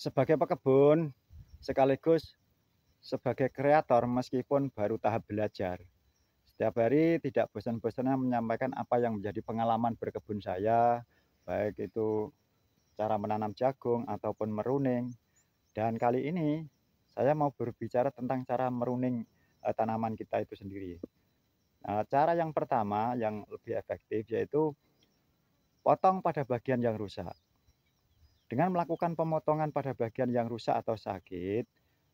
Sebagai pekebun, sekaligus sebagai kreator meskipun baru tahap belajar. Setiap hari tidak bosan-bosannya menyampaikan apa yang menjadi pengalaman berkebun saya, baik itu cara menanam jagung ataupun meruning. Dan kali ini saya mau berbicara tentang cara meruning tanaman kita itu sendiri. Cara yang pertama yang lebih efektif yaitu potong pada bagian yang rusak. Dengan melakukan pemotongan pada bagian yang rusak atau sakit,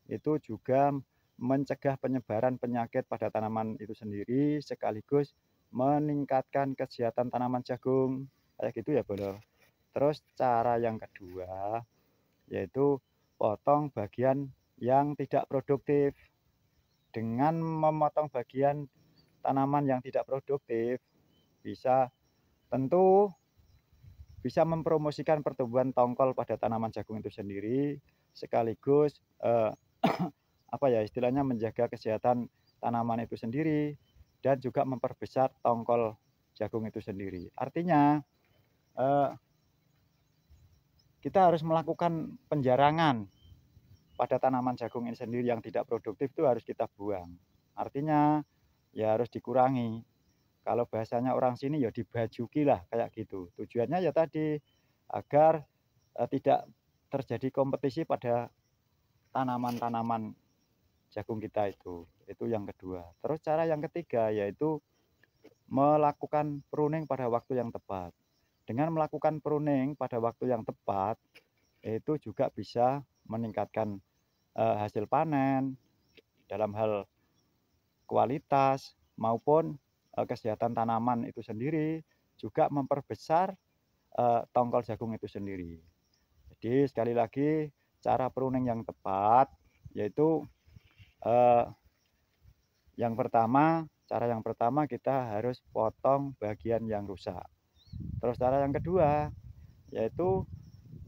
itu juga mencegah penyebaran penyakit pada tanaman itu sendiri, sekaligus meningkatkan kesehatan tanaman jagung. Kayak gitu ya, Bolo. Terus cara yang kedua, yaitu potong bagian yang tidak produktif. Dengan memotong bagian tanaman yang tidak produktif, bisa tentu bisa mempromosikan pertumbuhan tongkol pada tanaman jagung itu sendiri, sekaligus apa ya istilahnya menjaga kesehatan tanaman itu sendiri dan juga memperbesar tongkol jagung itu sendiri. Artinya eh, kita harus melakukan penjarangan pada tanaman jagung ini sendiri yang tidak produktif itu harus kita buang. Artinya ya harus dikurangi. Kalau bahasanya orang sini ya dibajuki lah kayak gitu. Tujuannya ya tadi agar tidak terjadi kompetisi pada tanaman-tanaman jagung kita itu. Itu yang kedua. Terus cara yang ketiga yaitu melakukan pruning pada waktu yang tepat. Dengan melakukan pruning pada waktu yang tepat, itu juga bisa meningkatkan hasil panen dalam hal kualitas maupun kesehatan tanaman itu sendiri, juga memperbesar tongkol jagung itu sendiri. Jadi sekali lagi cara pruning yang tepat yaitu eh, cara yang pertama kita harus potong bagian yang rusak. Terus cara yang kedua yaitu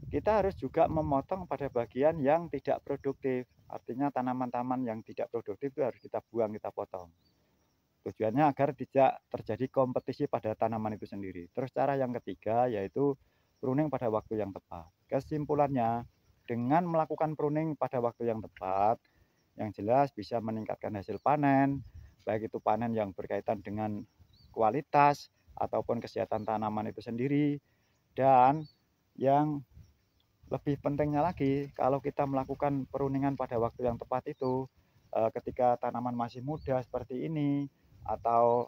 kita harus juga memotong pada bagian yang tidak produktif. Artinya tanaman-tanaman yang tidak produktif itu harus kita buang, kita potong. Tujuannya agar tidak terjadi kompetisi pada tanaman itu sendiri. Terus cara yang ketiga yaitu pruning pada waktu yang tepat. Kesimpulannya, dengan melakukan pruning pada waktu yang tepat, yang jelas bisa meningkatkan hasil panen, baik itu panen yang berkaitan dengan kualitas ataupun kesehatan tanaman itu sendiri. Dan yang lebih pentingnya lagi, kalau kita melakukan peruningan pada waktu yang tepat itu, ketika tanaman masih muda seperti ini, atau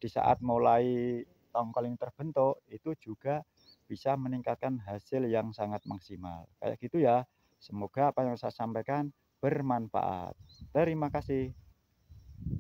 di saat mulai tongkol ini terbentuk, itu juga bisa meningkatkan hasil yang sangat maksimal. Kayak gitu ya. Semoga apa yang saya sampaikan bermanfaat. Terima kasih.